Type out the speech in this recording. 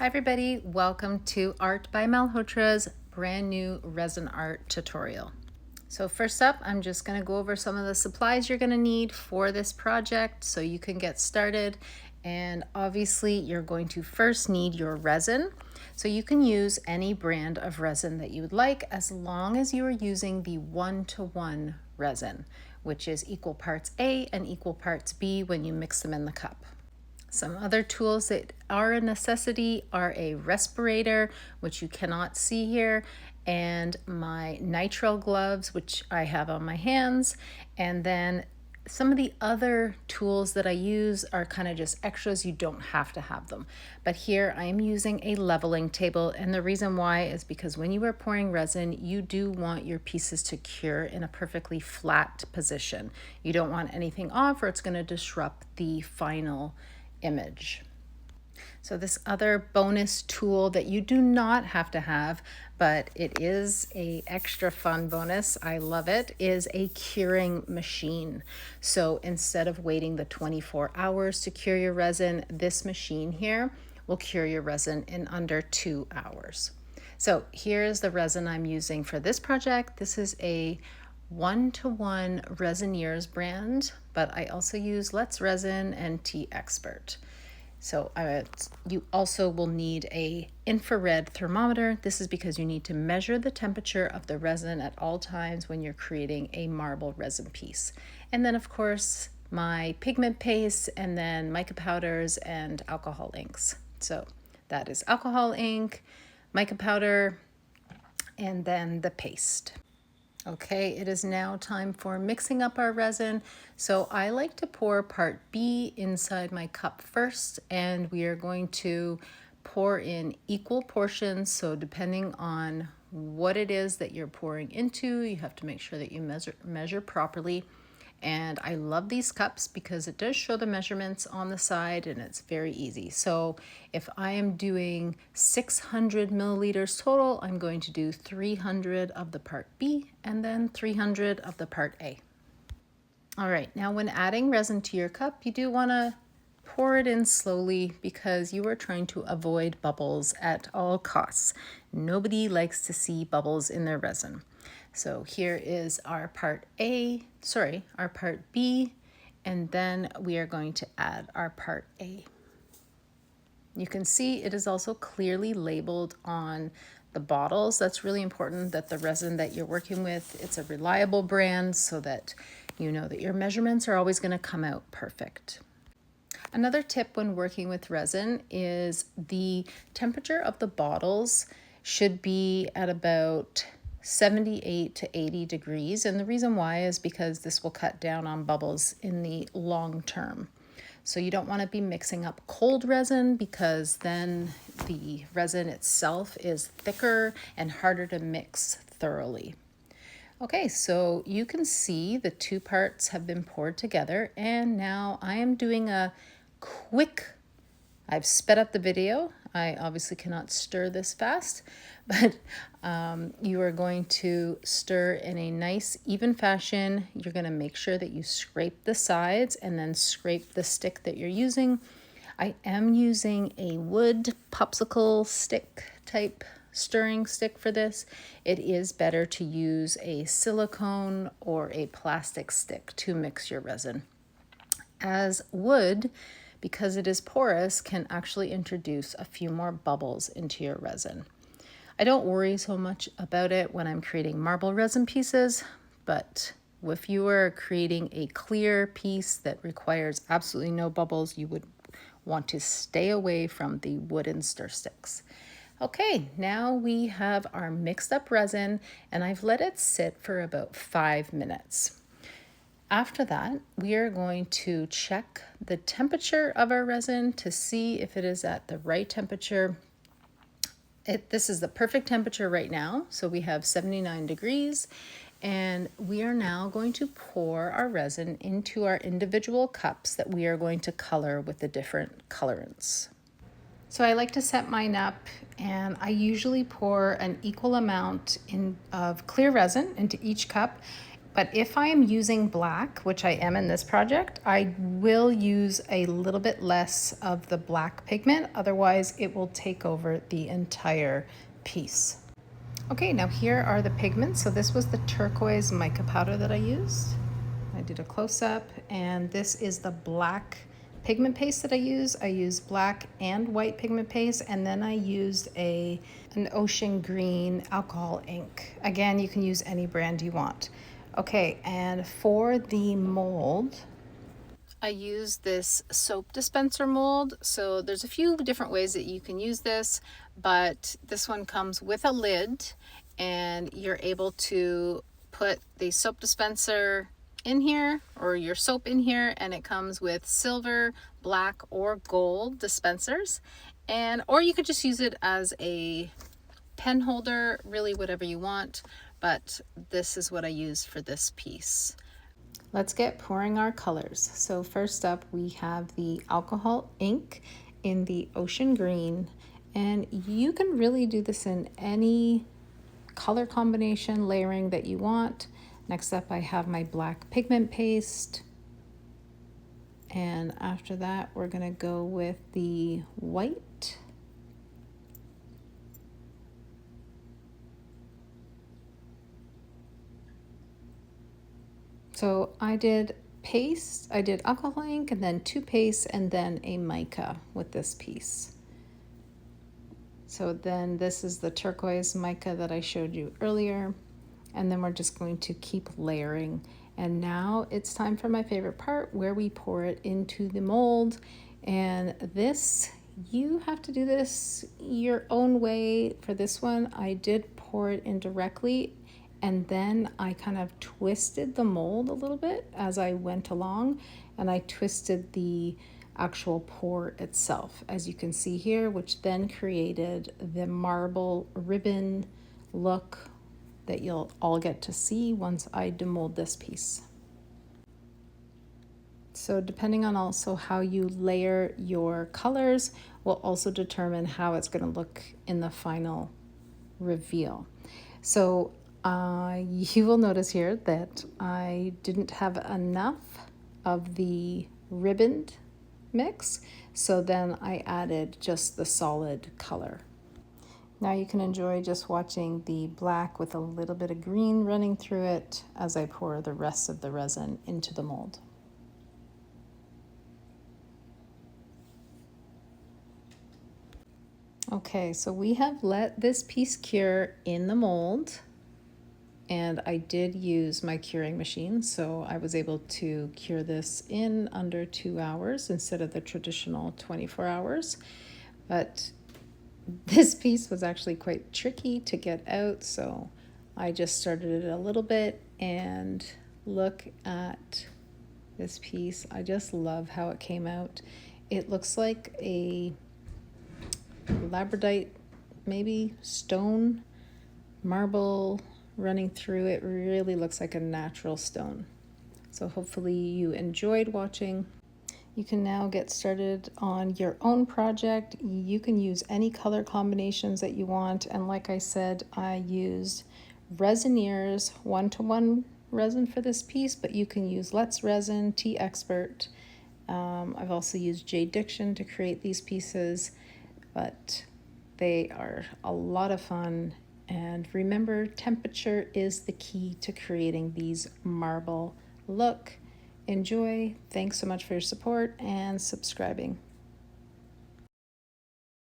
Hi everybody, welcome to Art by Malhotra's brand new resin art tutorial. So first up, I'm just going to go over some of the supplies you're going to need for this project so you can get started. And obviously you're going to first need your resin. So you can use any brand of resin that you would like as long as you are using the 1-to-1 resin, which is equal parts A and equal parts B when you mix them in the cup. Some other tools that are a necessity are a respirator, which you cannot see here, and my nitrile gloves, which I have on my hands. And then some of the other tools that I use are kind of just extras. You don't have to have them. But here I am using a leveling table, and the reason why is because when you are pouring resin, you do want your pieces to cure in a perfectly flat position. You don't want anything off or it's going to disrupt the final image. So this other bonus tool that you do not have to have, but it is a extra fun bonus, I love it, is a curing machine. So instead of waiting the 24 hours to cure your resin, this machine here will cure your resin in under 2 hours. So here's the resin I'm using for this project. This is a 1-to-1 Resineers brand, but I also use Let's Resin and Tea Expert. So you also will need a infrared thermometer. This is because you need to measure the temperature of the resin at all times when you're creating a marble resin piece. And then of course my pigment paste, and then mica powders and alcohol inks. So that is alcohol ink, mica powder, and then the paste. Okay, it is now time for mixing up our resin. So I like to pour part B inside my cup first, and we are going to pour in equal portions. So depending on what it is that you're pouring into, you have to make sure that you measure properly. And I love these cups because it does show the measurements on the side and it's very easy. So if I am doing 600 milliliters total, I'm going to do 300 of the part B and then 300 of the part A. All right, now when adding resin to your cup, you do want to pour it in slowly because you are trying to avoid bubbles at all costs. Nobody likes to see bubbles in their resin. So here is our part B, and then we are going to add our part A. You can see it is also clearly labeled on the bottles. That's really important that the resin that you're working with, it's a reliable brand so that you know that your measurements are always going to come out perfect. Another tip when working with resin is the temperature of the bottles should be at about 78 to 80 degrees. And the reason why is because this will cut down on bubbles in the long term. So you don't want to be mixing up cold resin because then the resin itself is thicker and harder to mix thoroughly. Okay, so you can see the two parts have been poured together, and now I am doing a quick, I've sped up the video. I obviously cannot stir this fast, but you are going to stir in a nice even fashion. You're going to make sure that you scrape the sides and then scrape the stick that you're using. I am using a wood popsicle stick type stirring stick for this. It is better to use a silicone or a plastic stick to mix your resin, as wood, because it is porous, can actually introduce a few more bubbles into your resin. I don't worry so much about it when I'm creating marble resin pieces, but if you are creating a clear piece that requires absolutely no bubbles, you would want to stay away from the wooden stir sticks. Okay, now we have our mixed up resin, and I've let it sit for about 5 minutes. After that, we are going to check the temperature of our resin to see if it is at the right temperature. This is the perfect temperature right now, so we have 79 degrees, and we are now going to pour our resin into our individual cups that we are going to color with the different colorants. So I like to set mine up, and I usually pour an equal amount of clear resin into each cup. But if I am using black, which I am in this project, I will use a little bit less of the black pigment, otherwise it will take over the entire piece. Okay, now here are the pigments. So this was the turquoise mica powder that I used. I did a close-up, and this is the black pigment paste that I use. I use black and white pigment paste, and then I used an ocean green alcohol ink. Again, you can use any brand you want. Okay, and for the mold, I use this soap dispenser mold. So there's a few different ways that you can use this, but this one comes with a lid, and you're able to put the soap dispenser in here or your soap in here, and it comes with silver, black, or gold dispensers, and or you could just use it as a pen holder, really whatever you want, but this is what I use for this piece. Let's get pouring our colors. So first up, we have the alcohol ink in the ocean green, and you can really do this in any color combination, layering that you want. Next up, I have my black pigment paste, and after that, we're gonna go with the white. So I did paste, I did alcohol ink, and then two pastes, and then a mica with this piece. So then this is the turquoise mica that I showed you earlier, and then we're just going to keep layering. And now it's time for my favorite part, where we pour it into the mold. And this, you have to do this your own way. For this one, I did pour it in directly, and then I kind of twisted the mold a little bit as I went along, and I twisted the actual pour itself, as you can see here, which then created the marble ribbon look that you'll all get to see once I demold this piece. So depending on also how you layer your colors will also determine how it's going to look in the final reveal. So you will notice here that I didn't have enough of the ribboned mix, so then I added just the solid color. Now you can enjoy just watching the black with a little bit of green running through it as I pour the rest of the resin into the mold. Okay, so we have let this piece cure in the mold, and I did use my curing machine, so I was able to cure this in under 2 hours instead of the traditional 24 hours. But this piece was actually quite tricky to get out, so I just started it a little bit, and look at this piece. I just love how it came out. It looks like a labradorite, maybe stone, marble running through it. Really looks like a natural stone. So hopefully you enjoyed watching. You can now get started on your own project. You can use any color combinations that you want, and like I said, I used Resineer's 1-to-1 resin for this piece, but you can use Let's Resin, Tea Expert. I've also used Jade Diction to create these pieces, but they are a lot of fun. And remember, temperature is the key to creating these marble look. Enjoy. Thanks so much for your support and subscribing.